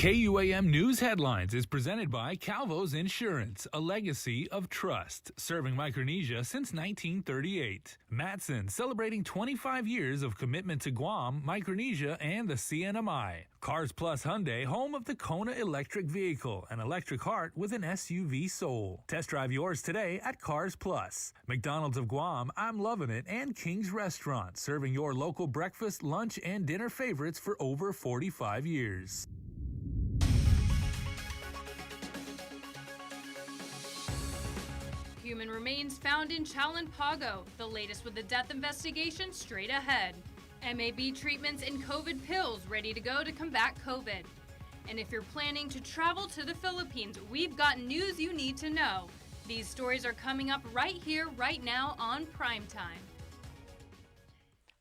KUAM News Headlines is presented by Calvo's Insurance, a legacy of trust, serving Micronesia since 1938. Matson, celebrating 25 years of commitment to Guam, Micronesia, and the CNMI. Cars Plus Hyundai, home of the Kona electric vehicle, an electric heart with an SUV soul. Test drive yours today at Cars Plus. McDonald's of Guam, I'm Loving It, and King's Restaurant, serving your local breakfast, lunch, and dinner favorites for over 45 years. Human remains found in Chalanpago. The latest with the death investigation straight ahead. MAB treatments and COVID pills ready to go to combat COVID. And if you're planning to travel to the Philippines, we've got news you need to know. These stories are coming up right here, right now on Primetime.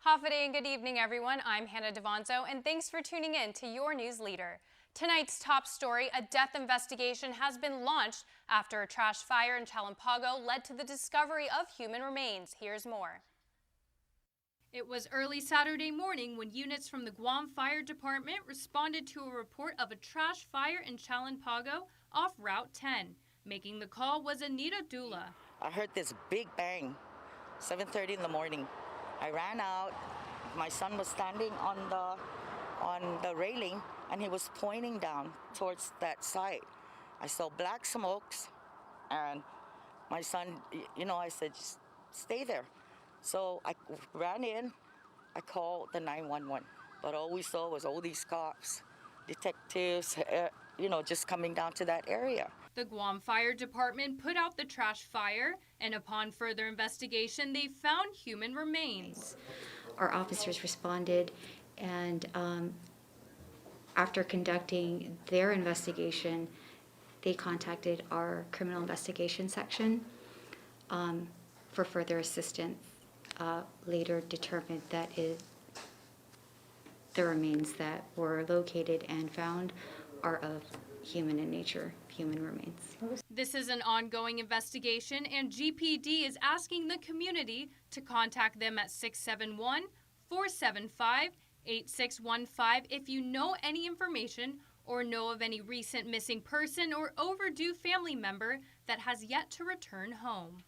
Hafa and good evening, everyone. I'm Hannah Devonzo, and thanks for tuning in to your news leader. Tonight's top story, a death investigation has been launched after a trash fire in Chalanpago led to the discovery of human remains. Here's more. It was early Saturday morning when units from the Guam Fire Department responded to a report of a trash fire in Chalanpago off Route 10. Making the call was Anita Dula. I heard this big bang, 7:30 in the morning. I ran out. My son was standing on the railing, and he was pointing down towards that site. I saw black smokes, and my son, I said, just stay there. So I ran in, I called the 911, but all we saw was all these cops, detectives, just coming down to that area. The Guam Fire Department put out the trash fire, and upon further investigation, they found human remains. Our officers responded, and after conducting their investigation, they contacted our criminal investigation section for further assistance. Later determined that the remains that were located and found are of human in nature, human remains. This is an ongoing investigation, and GPD is asking the community to contact them at 671-475-8615 if you know any information or know of any recent missing person or overdue family member that has yet to return home.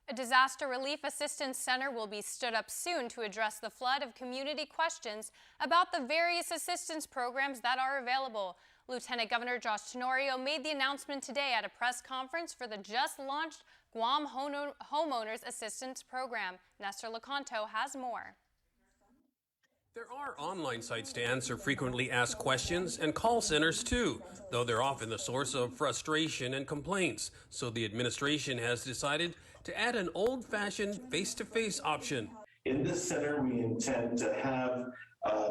A disaster relief assistance center will be stood up soon to address the flood of community questions about the various assistance programs that are available. Lieutenant Governor Josh Tenorio made the announcement today at a press conference for the just-launched Guam Homeowners Assistance program. Nestor Lecanto has more. There are online sites to answer frequently asked questions and call centers too, though they're often the source of frustration and complaints. So the administration has decided to add an old-fashioned face-to-face option. In this center, we intend to have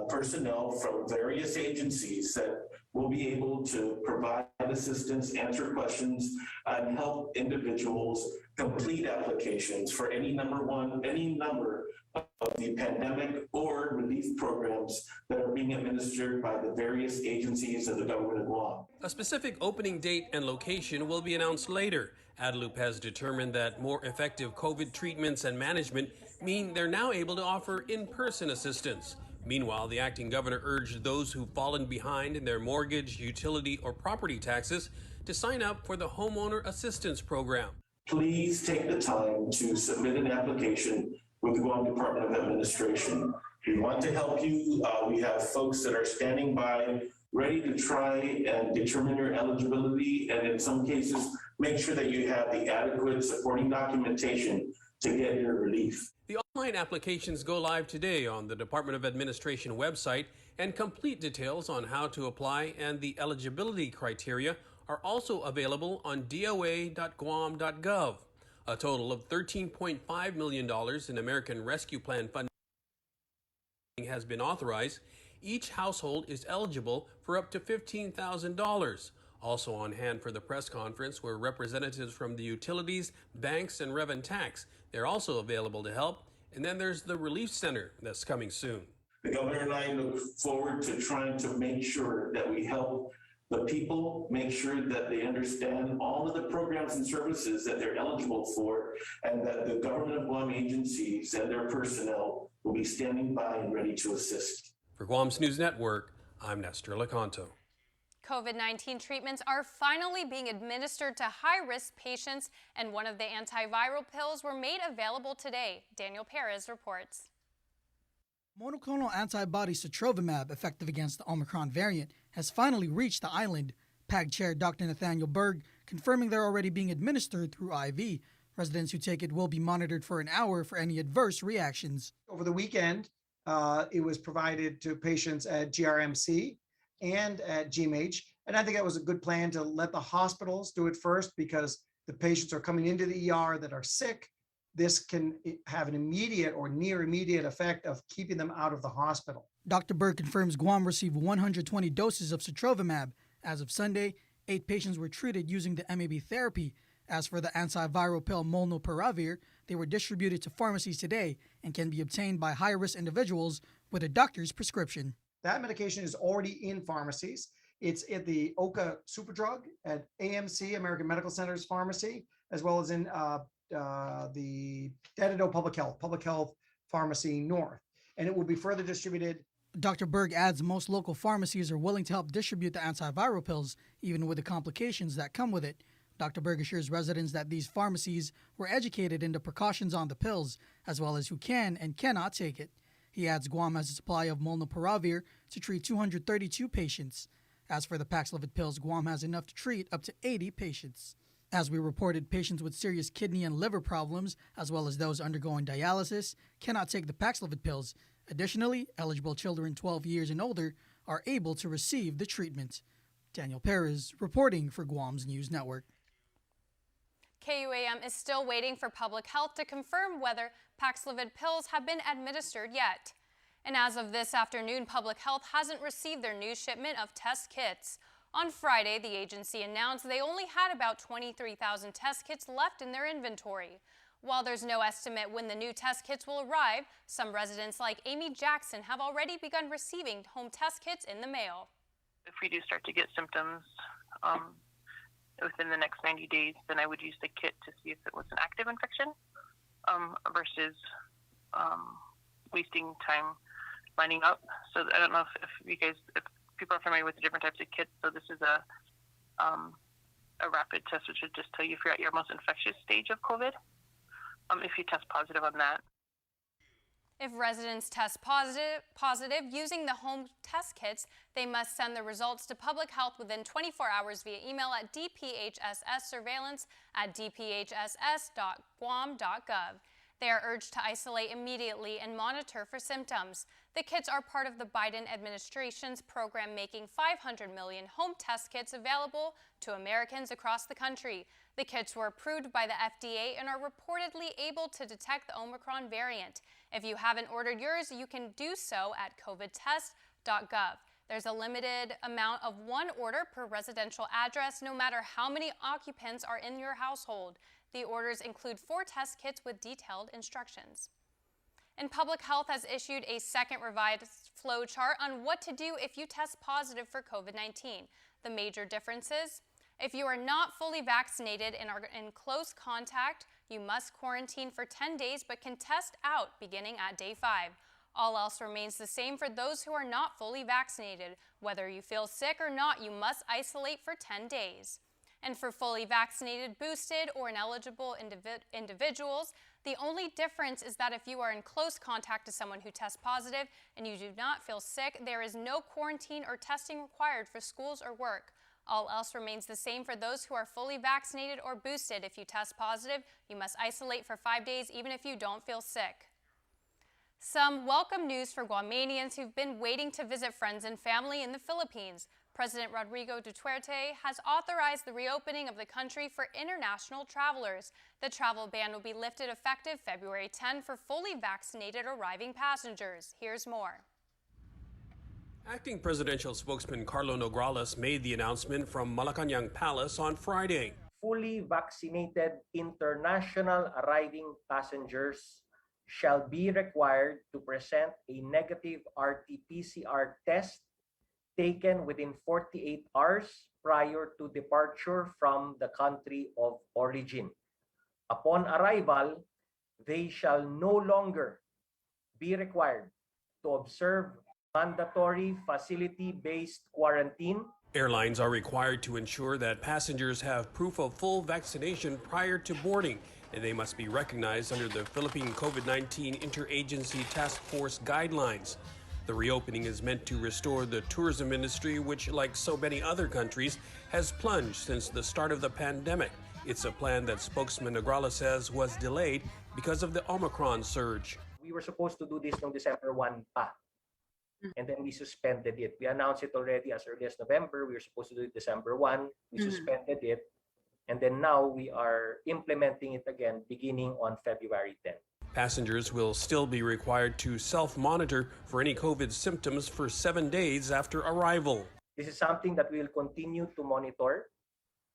personnel from various agencies that will be able to provide assistance, answer questions, and help individuals complete applications for any number of the pandemic or relief programs that are being administered by the various agencies of the government of Guam. A specific opening date and location will be announced later. Adelup has determined that more effective COVID treatments and management mean they're now able to offer in-person assistance. Meanwhile, the acting governor urged those who've fallen behind in their mortgage, utility, or property taxes to sign up for the Homeowner Assistance Program. Please take the time to submit an application with the Guam Department of Administration. We want to help you. We have folks that are standing by, ready to try and determine your eligibility, and in some cases, make sure that you have the adequate supporting documentation to get your relief. The online applications go live today on the Department of Administration website, and complete details on how to apply and the eligibility criteria are also available on doa.guam.gov. A total of $13.5 million in American Rescue Plan funding has been authorized. Each household is eligible for up to $15,000. Also on hand for the press conference were representatives from the utilities, banks, and Rev and Tax. They're also available to help. And then there's the Relief Center that's coming soon. The governor and I look forward to trying to make sure that we help the people, make sure that they understand all of the programs and services that they're eligible for, and that the government of Guam agencies and their personnel will be standing by and ready to assist. For Guam's News Network, I'm Nestor Lecanto. COVID-19 treatments are finally being administered to high-risk patients, and one of the antiviral pills were made available today. Daniel Perez reports. Monoclonal antibody sotrovimab, effective against the Omicron variant, has finally reached the island. PAG Chair Dr. Nathaniel Berg confirming they're already being administered through IV. Residents who take it will be monitored for an hour for any adverse reactions. Over the weekend, it was provided to patients at GRMC and at GMH. And I think that was a good plan to let the hospitals do it first because the patients are coming into the ER that are sick. This can have an immediate or near immediate effect of keeping them out of the hospital. Dr. Berg confirms Guam received 120 doses of sotrovimab. As of Sunday, 8 patients were treated using the MAB therapy. As for the antiviral pill molnupiravir, they were distributed to pharmacies today and can be obtained by high-risk individuals with a doctor's prescription. That medication is already in pharmacies. It's at the OCA Superdrug, at AMC, American Medical Center's pharmacy, as well as in the Dadido Public Health Pharmacy North. And it will be further distributed. Dr. Berg adds most local pharmacies are willing to help distribute the antiviral pills, even with the complications that come with it. Dr. Berg assures residents that these pharmacies were educated in the precautions on the pills, as well as who can and cannot take it. He adds Guam has a supply of molnupiravir to treat 232 patients. As for the Paxlovid pills, Guam has enough to treat up to 80 patients. As we reported, patients with serious kidney and liver problems, as well as those undergoing dialysis, cannot take the Paxlovid pills. Additionally, eligible children 12 years and older are able to receive the treatment. Daniel Perez reporting for Guam's News Network. KUAM is still waiting for public health to confirm whether Paxlovid pills have been administered yet. And as of this afternoon, public health hasn't received their new shipment of test kits. On Friday, the agency announced they only had about 23,000 test kits left in their inventory. While there's no estimate when the new test kits will arrive, some residents like Amy Jackson have already begun receiving home test kits in the mail. If we do start to get symptoms within the next 90 days, then I would use the kit to see if it was an active infection versus wasting time lining up. So I don't know if people are familiar with the different types of kits. So this is a rapid test, which would just tell you if you're at your most infectious stage of COVID. If you test positive on that. If residents test positive using the home test kits, they must send the results to public health within 24 hours via email at dphssurveillance@dphss.guam.gov. They are urged to isolate immediately and monitor for symptoms. The kits are part of the Biden administration's program making 500 million home test kits available to Americans across the country. The kits were approved by the FDA and are reportedly able to detect the Omicron variant. If you haven't ordered yours, you can do so at covidtest.gov. There's a limited amount of one order per residential address, no matter how many occupants are in your household. The orders include 4 test kits with detailed instructions. And Public Health has issued a second revised flow chart on what to do if you test positive for COVID-19. The major differences: if you are not fully vaccinated and are in close contact, you must quarantine for 10 days but can test out beginning at day 5. All else remains the same for those who are not fully vaccinated. Whether you feel sick or not, you must isolate for 10 days. And for fully vaccinated, boosted, or ineligible individuals, the only difference is that if you are in close contact to someone who tests positive and you do not feel sick, there is no quarantine or testing required for schools or work. All else remains the same for those who are fully vaccinated or boosted. If you test positive, you must isolate for 5 days even if you don't feel sick. Some welcome news for Guamanians who've been waiting to visit friends and family in the Philippines. President Rodrigo Duterte has authorized the reopening of the country for international travelers. The travel ban will be lifted effective February 10 for fully vaccinated arriving passengers. Here's more. Acting presidential spokesman Carlo Nograles made the announcement from Malacañang Palace on Friday. Fully vaccinated international arriving passengers shall be required to present a negative RT-PCR test taken within 48 hours prior to departure from the country of origin. Upon arrival, they shall no longer be required to observe mandatory facility-based quarantine. Airlines are required to ensure that passengers have proof of full vaccination prior to boarding, and they must be recognized under the Philippine COVID-19 Interagency Task Force guidelines. The reopening is meant to restore the tourism industry, which, like so many other countries, has plunged since the start of the pandemic. It's a plan that spokesman Agrala says was delayed because of the Omicron surge. We were supposed to do this on December 1 pa. And then we suspended it. We announced it already as early as November. We were supposed to do it December 1. We suspended it. And then now we are implementing it again beginning on February 10. Passengers will still be required to self-monitor for any COVID symptoms for 7 days after arrival. This is something that we will continue to monitor.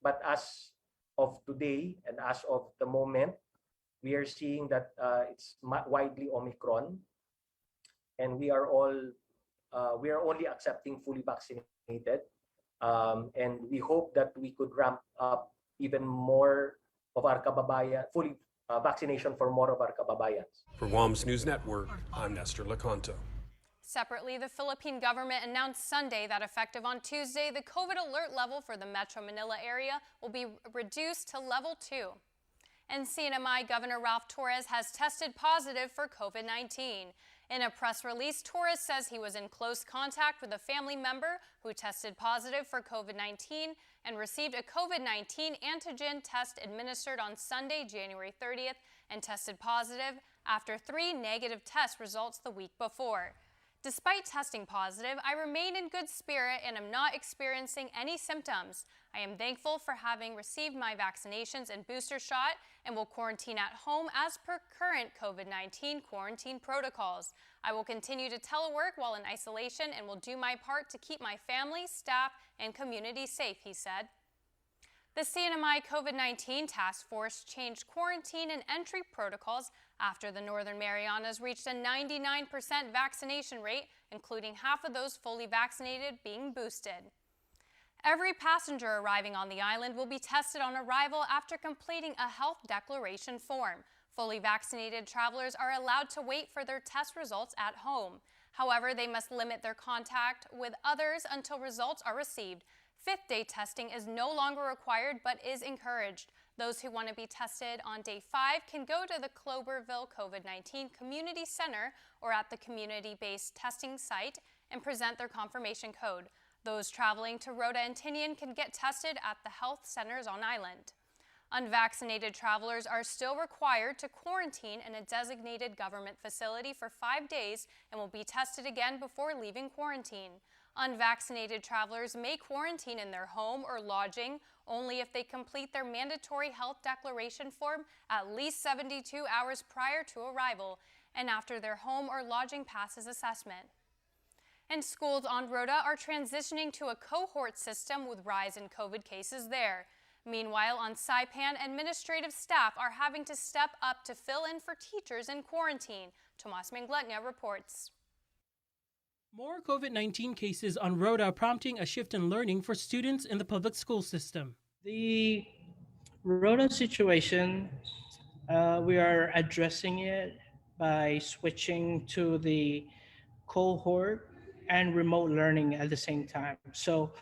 But as of today and as of the moment, we are seeing that it's widely Omicron. And we are only accepting fully vaccinated. And we hope that we could ramp up even more of our kababayan, fully vaccination for more of our kababayans. For Guam's News Network, I'm Nestor Lacanto. Separately, the Philippine government announced Sunday that effective on Tuesday, the COVID alert level for the Metro Manila area will be reduced to level 2. And CNMI Governor Ralph Torres has tested positive for COVID-19. In a press release, Torres says he was in close contact with a family member who tested positive for COVID-19 and received a COVID-19 antigen test administered on Sunday, January 30th, and tested positive after 3 negative test results the week before. Despite testing positive, I remain in good spirit and am not experiencing any symptoms. I am thankful for having received my vaccinations and booster shot and will quarantine at home as per current COVID-19 quarantine protocols. I will continue to telework while in isolation and will do my part to keep my family, staff, and community safe, he said. The CNMI COVID-19 task force changed quarantine and entry protocols after the Northern Marianas reached a 99% vaccination rate, including half of those fully vaccinated being boosted. Every passenger arriving on the island will be tested on arrival after completing a health declaration form. Fully vaccinated travelers are allowed to wait for their test results at home. However, they must limit their contact with others until results are received. Fifth-day testing is no longer required but is encouraged. Those who want to be tested on day 5 can go to the Cloverville COVID-19 Community Center or at the community-based testing site and present their confirmation code. Those traveling to Rota and Tinian can get tested at the health centers on island. Unvaccinated travelers are still required to quarantine in a designated government facility for 5 days and will be tested again before leaving quarantine. Unvaccinated travelers may quarantine in their home or lodging only if they complete their mandatory health declaration form at least 72 hours prior to arrival and after their home or lodging passes assessment. And schools on Rota are transitioning to a cohort system with rise in COVID cases there. Meanwhile, on Saipan, administrative staff are having to step up to fill in for teachers in quarantine. Tomas Mengletnia reports. More COVID-19 cases on Rota prompting a shift in learning for students in the public school system. The Rota situation, we are addressing it by switching to the cohort and remote learning at the same time. So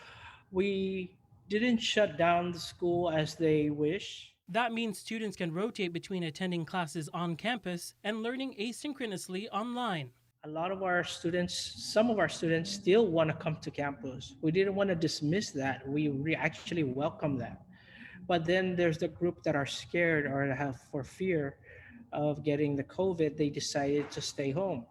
we didn't shut down the school as they wish. That means students can rotate between attending classes on campus and learning asynchronously online. A lot of our students, some of our students still want to come to campus. We didn't want to dismiss that. We actually welcome that. But then there's the group that are scared or have for fear of getting the COVID, they decided to stay home.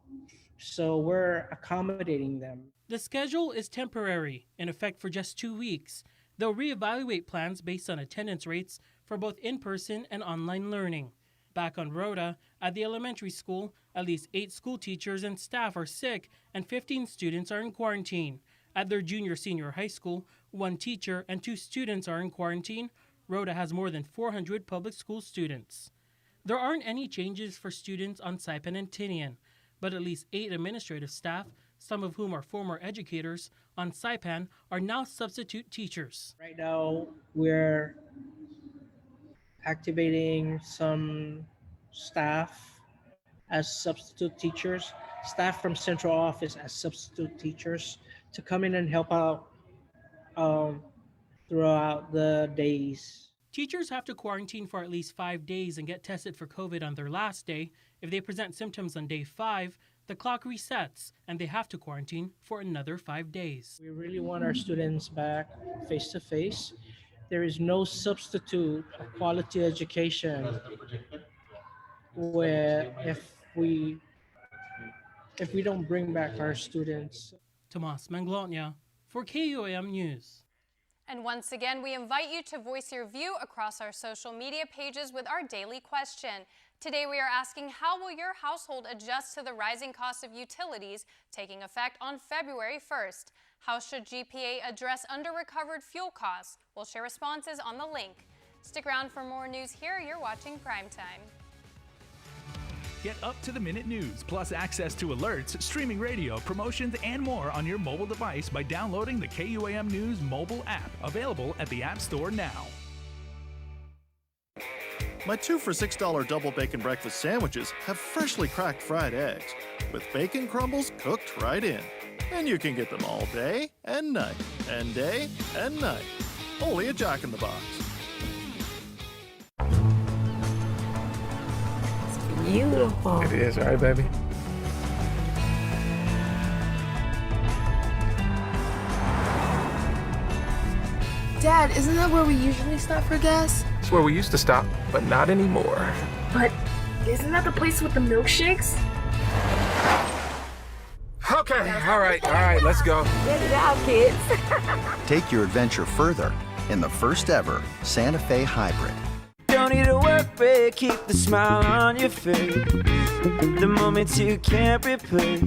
So we're accommodating them. The schedule is temporary, in effect for just 2 weeks. They'll reevaluate plans based on attendance rates for both in-person and online learning. Back on Rota, at the elementary school, at least 8 school teachers and staff are sick and 15 students are in quarantine. At their junior-senior high school, 1 teacher and 2 students are in quarantine. Rota has more than 400 public school students. There aren't any changes for students on Saipan and Tinian, but at least 8 administrative staff, some of whom are former educators, on Saipan are now substitute teachers. Right now, we're activating some staff as substitute teachers, staff from central office as substitute teachers to come in and help out throughout the days. Teachers have to quarantine for at least 5 days and get tested for COVID on their last day. If they present symptoms on day 5, the clock resets and they have to quarantine for another 5 days. We really want our students back face to face. There is no substitute of quality education where if we don't bring back our students. Tomas Manglotnia for KUAM News. And once again, we invite you to voice your view across our social media pages with our daily question. Today we are asking, how will your household adjust to the rising cost of utilities taking effect on February 1st? How should GPA address under-recovered fuel costs? We'll share responses on the link. Stick around for more news here. You're watching Primetime. Get up-to-the-minute news, plus access to alerts, streaming radio, promotions, and more on your mobile device by downloading the KUAM News mobile app, available at the App Store now. My 2 for $6 double bacon breakfast sandwiches have freshly cracked fried eggs with bacon crumbles cooked right in. And you can get them all day and night, and day and night. Only at Jack in the Box. Beautiful. It is, right, baby? Dad, isn't that where we usually stop for gas? It's where we used to stop, but not anymore. But isn't that the place with the milkshakes? Okay, all right, let's go. Get it out, kids. Take your adventure further in the first ever Santa Fe Hybrid. Don't need a work break, keep the smile on your face. The moments you can't replace,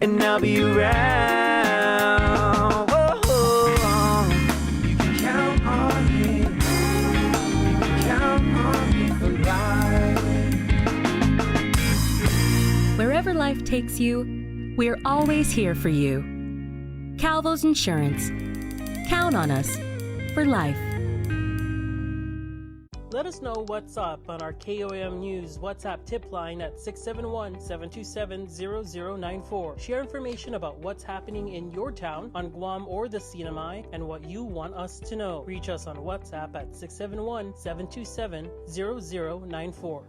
and I'll be around. Whoa. You can count on me. You can count on me for life. Wherever life takes you, we're always here for you. Calvo's Insurance. Count on us for life. Let us know what's up on our KUAM News WhatsApp tip line at 671-727-0094. Share information about what's happening in your town, on Guam or the CNMI, and what you want us to know. Reach us on WhatsApp at 671-727-0094.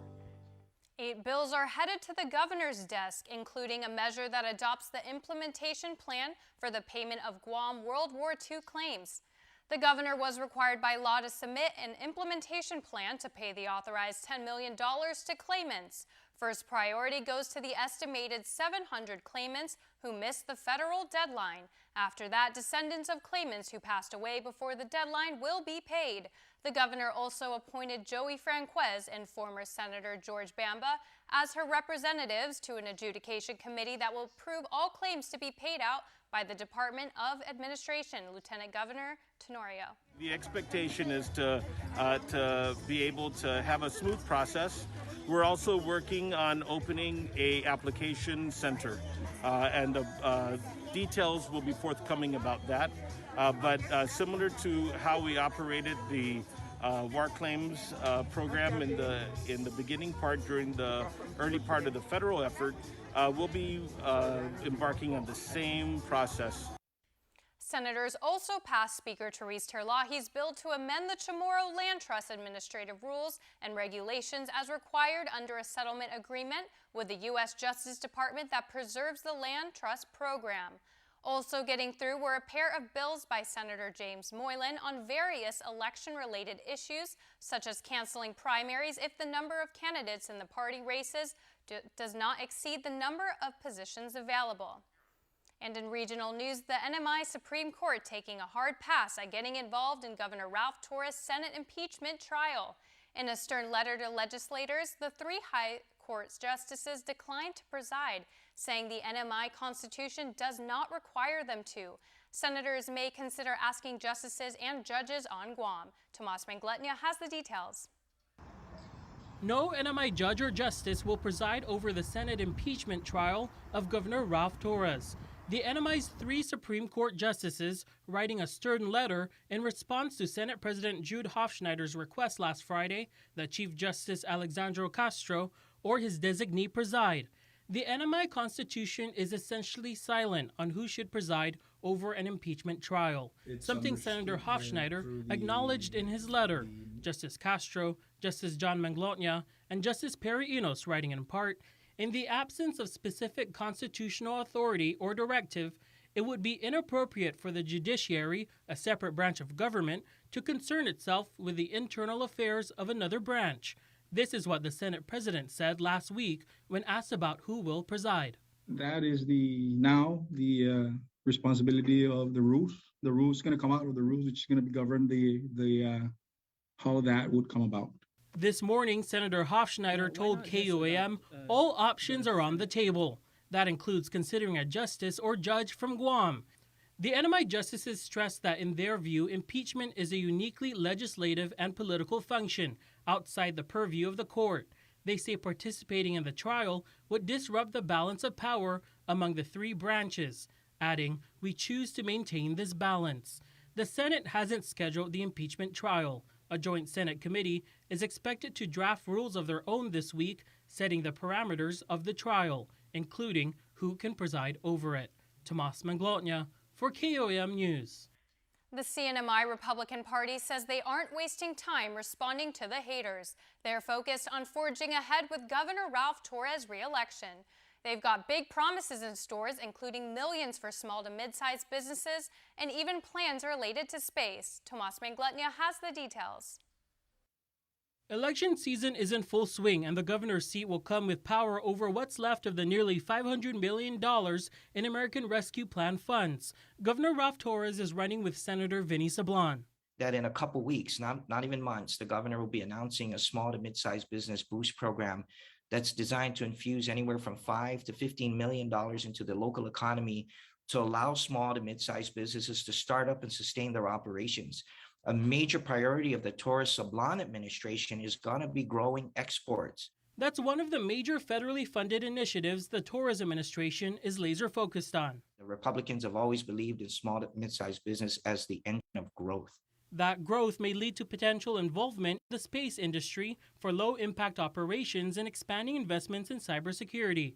8 bills are headed to the governor's desk, including a measure that adopts the implementation plan for the payment of Guam World War II claims. The governor was required by law to submit an implementation plan to pay the authorized $10 million to claimants. First priority goes to the estimated 700 claimants who missed the federal deadline. After that, descendants of claimants who passed away before the deadline will be paid. The governor also appointed Joey Franquez and former Senator George Bamba as her representatives to an adjudication committee that will approve all claims to be paid out by the Department of Administration. Lieutenant Governor Tenorio. The expectation is to be able to have a smooth process. We're also working on opening a application center, and the details will be forthcoming about that. But similar to how we operated the war claims program in the beginning part during the early part of the federal effort, we'll be embarking on the same process. Senators also passed Speaker Therese Terlahi's bill to amend the Chamorro Land Trust administrative rules and regulations as required under a settlement agreement with the U.S. Justice Department that preserves the Land Trust program. Also getting through were a pair of bills by Senator James Moylan on various election-related issues, such as canceling primaries if the number of candidates in the party races does not exceed the number of positions available. And in regional news, the NMI Supreme Court taking a hard pass at getting involved in Governor Ralph Torres' Senate impeachment trial. In a stern letter to legislators, the 3 high court justices declined to preside, saying the NMI Constitution does not require them to. Senators may consider asking justices and judges on Guam. Tomas Manglotnia has the details. No NMI judge or justice will preside over the Senate impeachment trial of Governor Ralph Torres. The NMI's 3 Supreme Court justices, writing a stern letter in response to Senate President Jude Hofschneider's request last Friday that Chief Justice Alexandro Castro or his designee preside. The NMI Constitution is essentially silent on who should preside over an impeachment trial, something Senator Hofschneider acknowledged in his letter. Justice Castro, Justice John Manglotna, and Justice Perry Enos writing in part, in the absence of specific constitutional authority or directive, it would be inappropriate for the judiciary, a separate branch of government, to concern itself with the internal affairs of another branch. This is what the Senate President said last week when asked about who will preside. That is the responsibility of the rules. The rules going to come out of the rules, which is going to govern how that would come about. This morning, Senator Hofschneider told KUAM all options are on the table. That includes considering a justice or judge from Guam. The NMI justices stressed that in their view, impeachment is a uniquely legislative and political function outside the purview of the court. They say participating in the trial would disrupt the balance of power among the three branches, adding, "We choose to maintain this balance." The Senate hasn't scheduled the impeachment trial. A joint Senate committee is expected to draft rules of their own this week, setting the parameters of the trial, including who can preside over it. Tomas Manglotna for KUAM News. The CNMI Republican Party says they aren't wasting time responding to the haters. They're focused on forging ahead with Governor Ralph Torres' re-election. They've got big promises in stores, including millions for small to mid-sized businesses and even plans related to space. Tomas Manglotna has the details. Election season is in full swing, and the governor's seat will come with power over what's left of the nearly $500 million in American Rescue Plan funds. Governor Ralph Torres is running with Senator Vinny Sablan. That in a couple weeks, not even months, the governor will be announcing a small to mid-sized business boost program that's designed to infuse anywhere from $5 to $15 million into the local economy to allow small to mid-sized businesses to start up and sustain their operations. A major priority of the Torres-Sablan administration is going to be growing exports. That's one of the major federally funded initiatives the Torres administration is laser focused on. The Republicans have always believed in small to mid-sized business as the engine of growth. That growth may lead to potential involvement in the space industry for low-impact operations and expanding investments in cybersecurity.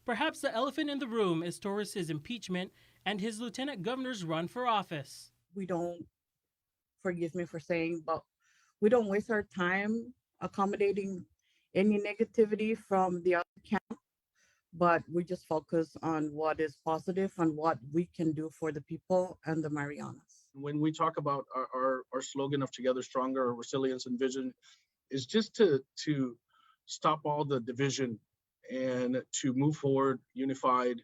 Perhaps the elephant in the room is Torres' impeachment and his lieutenant governor's run for office. We don't, forgive me for saying, but we don't waste our time accommodating any negativity from the other camp, but we just focus on what is positive and what we can do for the people and the Marianas. When we talk about our slogan of Together Stronger, resilience and vision, is just to stop all the division and to move forward unified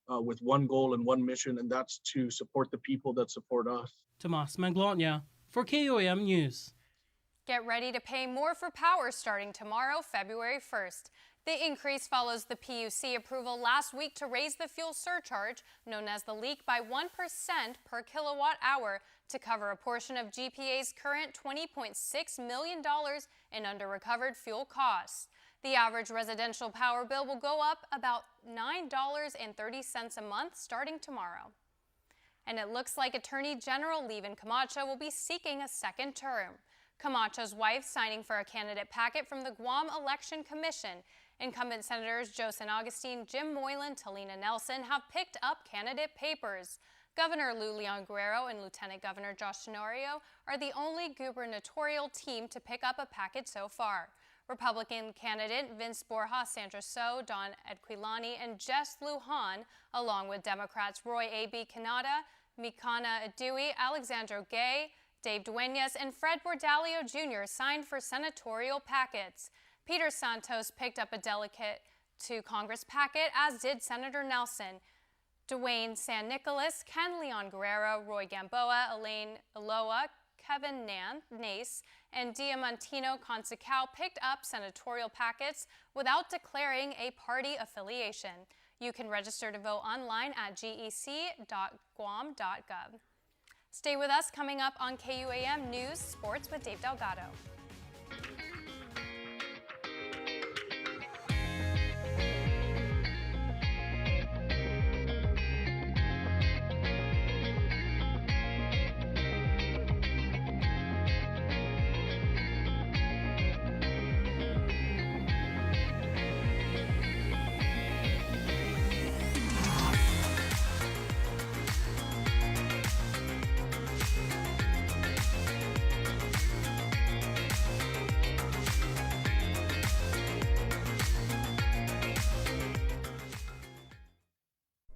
with one goal and one mission, and that's to support the people that support us. Tomas Manglotna for KUAM News. Get ready to pay more for power starting tomorrow, February 1st. The increase follows the PUC approval last week to raise the fuel surcharge, known as the leak, by 1% per kilowatt hour to cover a portion of GPA's current $20.6 million in under-recovered fuel costs. The average residential power bill will go up about $9.30 a month starting tomorrow. And it looks like Attorney General Levin Camacho will be seeking a second term. Camacho's wife signing for a candidate packet from the Guam Election Commission. Incumbent Senators Joe San Agustin, Jim Moylan, Talina Nelson have picked up candidate papers. Governor Lou Leon Guerrero and Lieutenant Governor Josh Tenorio are the only gubernatorial team to pick up a packet so far. Republican candidate Vince Borja, Sandra So, Don Edquilani, and Jess Lujan, along with Democrats Roy A.B. Canada, Mikana Adui, Alexandro Gay, Dave Duenas, and Fred Bordalio Jr. signed for senatorial packets. Peter Santos picked up a delegate to Congress packet, as did Senator Nelson. Dwayne San Nicolas, Ken Leon Guerrero, Roy Gamboa, Elaine Eloa, Kevin Nace, and Diamantino Consacao picked up senatorial packets without declaring a party affiliation. You can register to vote online at gec.guam.gov. Stay with us. Coming up on KUAM News Sports with Dave Delgado.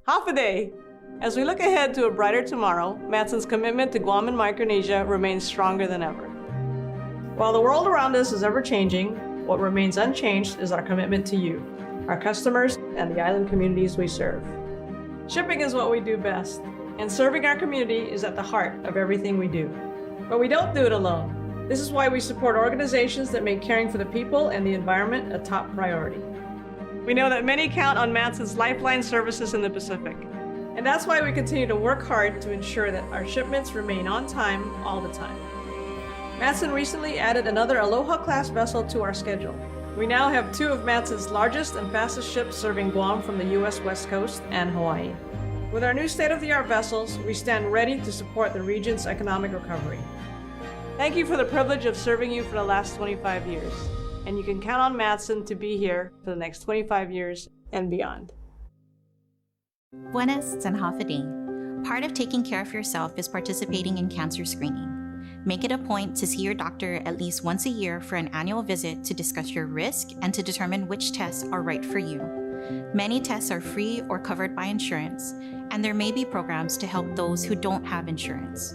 Half a day. As we look ahead to a brighter tomorrow, Matson's commitment to Guam and Micronesia remains stronger than ever. While the world around us is ever-changing, what remains unchanged is our commitment to you, our customers, and the island communities we serve. Shipping is what we do best, and serving our community is at the heart of everything we do. But we don't do it alone. This is why we support organizations that make caring for the people and the environment a top priority. We know that many count on Matson's lifeline services in the Pacific, and that's why we continue to work hard to ensure that our shipments remain on time all the time. Matson recently added another Aloha-class vessel to our schedule. We now have 2 of Matson's largest and fastest ships serving Guam from the U.S. West Coast and Hawaii. With our new state-of-the-art vessels, we stand ready to support the region's economic recovery. Thank you for the privilege of serving you for the last 25 years, and you can count on Matson to be here for the next 25 years and beyond. Buenas and half a day. Part of taking care of yourself is participating in cancer screening. Make it a point to see your doctor at least once a year for an annual visit to discuss your risk and to determine which tests are right for you. Many tests are free or covered by insurance, and there may be programs to help those who don't have insurance.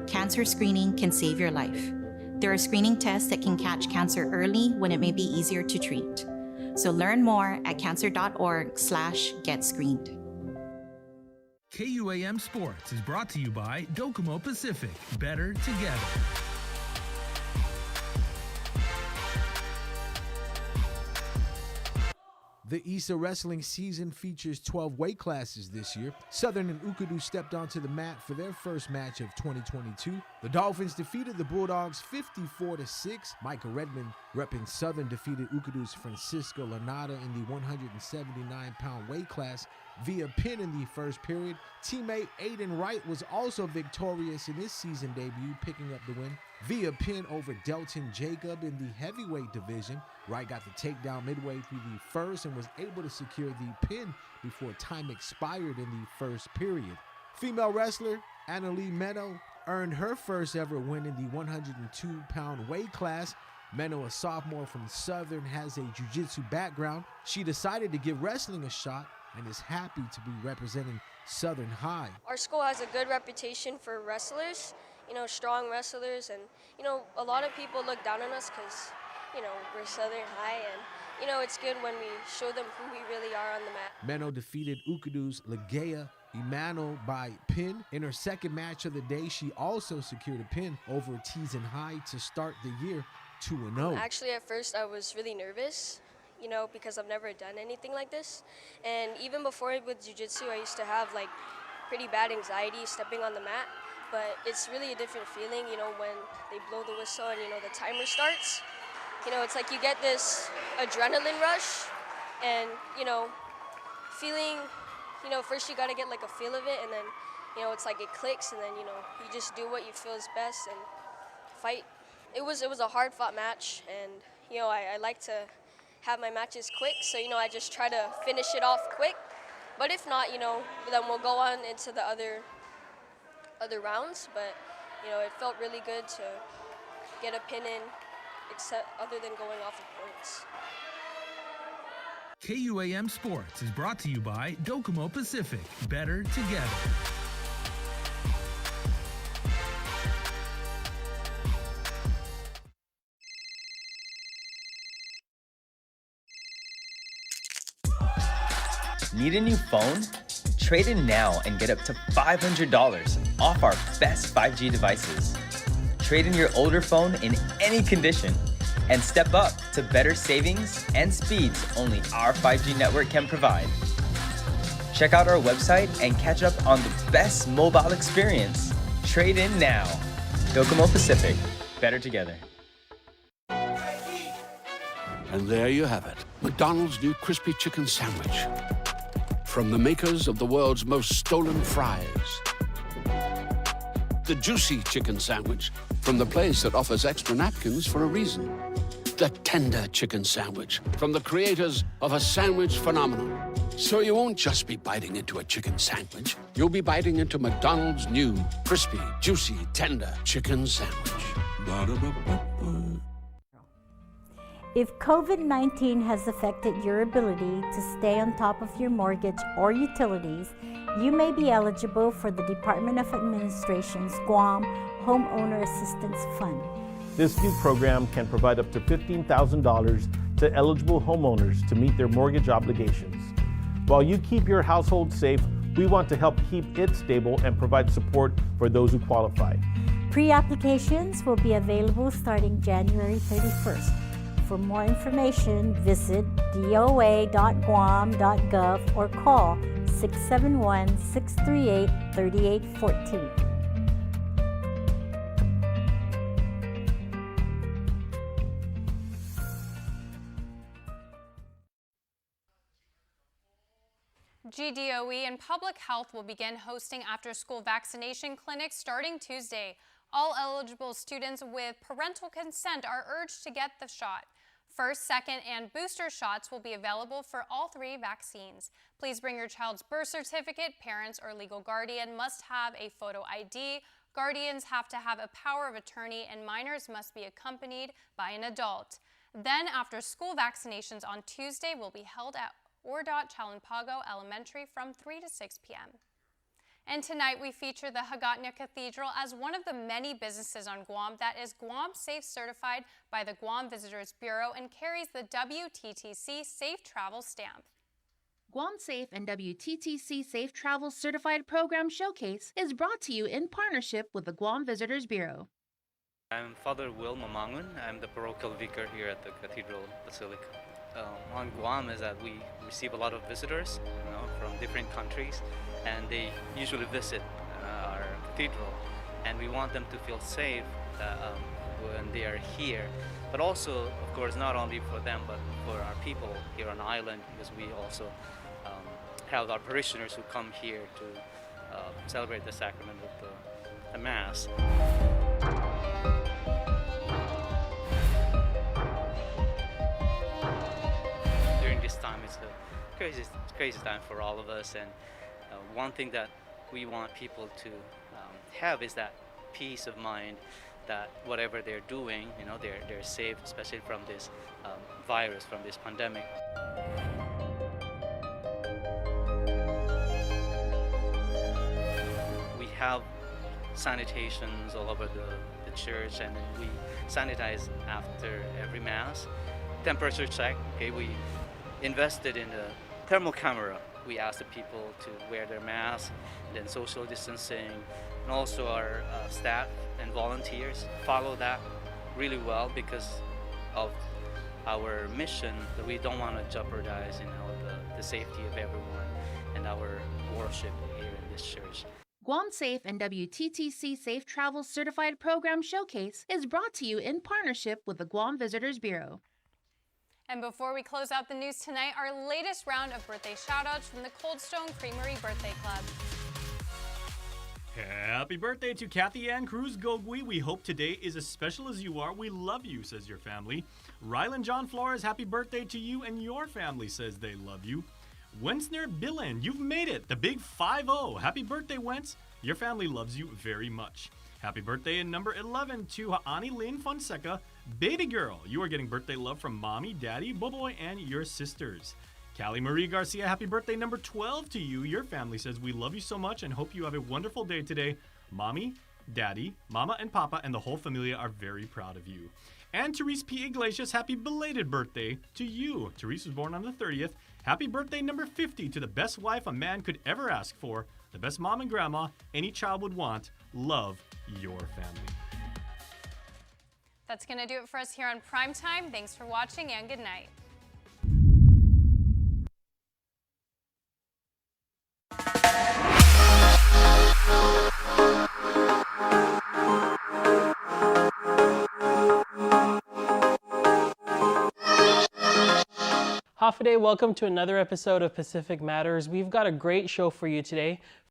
Cancer screening can save your life. There are screening tests that can catch cancer early when it may be easier to treat. So learn more at cancer.org/getscreened. KUAM Sports is brought to you by Docomo Pacific. Better together. The ISA wrestling season features 12 weight classes this year. Southern and Ukadu stepped onto the mat for their first match of 2022. The Dolphins defeated the Bulldogs 54-6. Micah Redmond, repping Southern, defeated Ukadu's Francisco Lanada in the 179-pound weight class via pin in the first period. Teammate Aiden Wright was also victorious in his season debut, picking up the win via pin over Delton Jacob in the heavyweight division. Wright got the takedown midway through the first and was able to secure the pin before time expired in the first period. Female wrestler Anna Lee Meno earned her first ever win in the 102-pound weight class. Meno, a sophomore from Southern, has a jiu-jitsu background. She decided to give wrestling a shot and is happy to be representing Southern High. Our school has a good reputation for wrestlers, strong wrestlers, and, a lot of people look down on us because, we're Southern High, and, it's good when we show them who we really are on the mat. Meno defeated Ukadu's Legea Emmanuel by pin. In her second match of the day, she also secured a pin over Teason High to start the year 2-0. Actually, at first, I was really nervous, because I've never done anything like this. And even before with jiu-jitsu, I used to have pretty bad anxiety stepping on the mat. But it's really a different feeling, when they blow the whistle and, the timer starts. It's like you get this adrenaline rush and, feeling, first you got to get a feel of it, and then, it's like it clicks, and then, you just do what you feel is best and fight. It was a hard-fought match, and, I like to have my matches quick, so, I just try to finish it off quick. But if not, then we'll go on into the other rounds. But, it felt really good to get a pin in, except other than going off of points. KUAM Sports is brought to you by Docomo Pacific. Better together. Need a new phone? Trade in now and get up to $500 off our best 5G devices. Trade in your older phone in any condition and step up to better savings and speeds only our 5G network can provide. Check out our website and catch up on the best mobile experience. Trade in now. Docomo Pacific. Better together. And there you have it. McDonald's new crispy chicken sandwich. From the makers of the world's most stolen fries. The juicy chicken sandwich from the place that offers extra napkins for a reason. The tender chicken sandwich from the creators of a sandwich phenomenon. So you won't just be biting into a chicken sandwich. You'll be biting into McDonald's new crispy, juicy, tender chicken sandwich. Ba-da-ba-ba-ba. If COVID-19 has affected your ability to stay on top of your mortgage or utilities, you may be eligible for the Department of Administration's Guam Homeowner Assistance Fund. This new program can provide up to $15,000 to eligible homeowners to meet their mortgage obligations. While you keep your household safe, we want to help keep it stable and provide support for those who qualify. Pre-applications will be available starting January 31st. For more information, visit doa.guam.gov or call 671-638-3814. GDOE and Public Health will begin hosting after-school vaccination clinics starting Tuesday. All eligible students with parental consent are urged to get the shot. First, second, and booster shots will be available for all 3 vaccines. Please bring your child's birth certificate. Parents or legal guardian must have a photo ID. Guardians have to have a power of attorney, and minors must be accompanied by an adult. Then, after-school vaccinations on Tuesday will be held at Ordot Chalanpago Elementary from 3 to 6 p.m. And tonight we feature the Hagatna Cathedral as one of the many businesses on Guam that is Guam Safe certified by the Guam Visitors Bureau and carries the WTTC Safe Travel stamp. Guam Safe and WTTC Safe Travel Certified Program Showcase is brought to you in partnership with the Guam Visitors Bureau. I'm Father Will Mamangun. I'm the parochial vicar here at the Cathedral Basilica. On Guam is that we receive a lot of visitors, from different countries, and they usually visit our cathedral, and we want them to feel safe when they are here, but also, of course, not only for them, but for our people here on the island, because we also have our parishioners who come here to celebrate the sacrament of the Mass. This time it's a crazy time for all of us, and one thing that we want people to have is that peace of mind that whatever they're doing, they're safe, especially from this virus, from this pandemic. We have sanitations all over the church, and we sanitize after every Mass. Temperature check, okay, we invested in a thermal camera. We asked the people to wear their masks, then social distancing, and also our staff and volunteers follow that really well because of our mission that we don't want to jeopardize, the safety of everyone and our worship here in this church. Guam Safe and WTTC Safe Travel Certified Program Showcase is brought to you in partnership with the Guam Visitors Bureau. And before we close out the news tonight, our latest round of birthday shoutouts from the Cold Stone Creamery Birthday Club. Happy birthday to Kathy Ann Cruz Gogui. We hope today is as special as you are. We love you, says your family. Rylan John Flores, happy birthday to you and your family, says they love you. Wensner Billen, you've made it, the big 5-0. Happy birthday, Wentz. Your family loves you very much. Happy birthday in number 11 to Haani Lynn Fonseca. Baby girl, you are getting birthday love from Mommy, Daddy, Boboy, and your sisters. Callie Marie Garcia, happy birthday number 12 to you. Your family says we love you so much and hope you have a wonderful day today. Mommy, Daddy, Mama, and Papa, and the whole familia are very proud of you. And Therese P. Iglesias, happy belated birthday to you. Therese was born on the 30th. Happy birthday number 50 to the best wife a man could ever ask for, the best mom and grandma any child would want. Love, your family. That's going to do it for us here on Primetime. Thanks for watching and good night. Hafaday, welcome to another episode of Pacific Matters. We've got a great show for you today.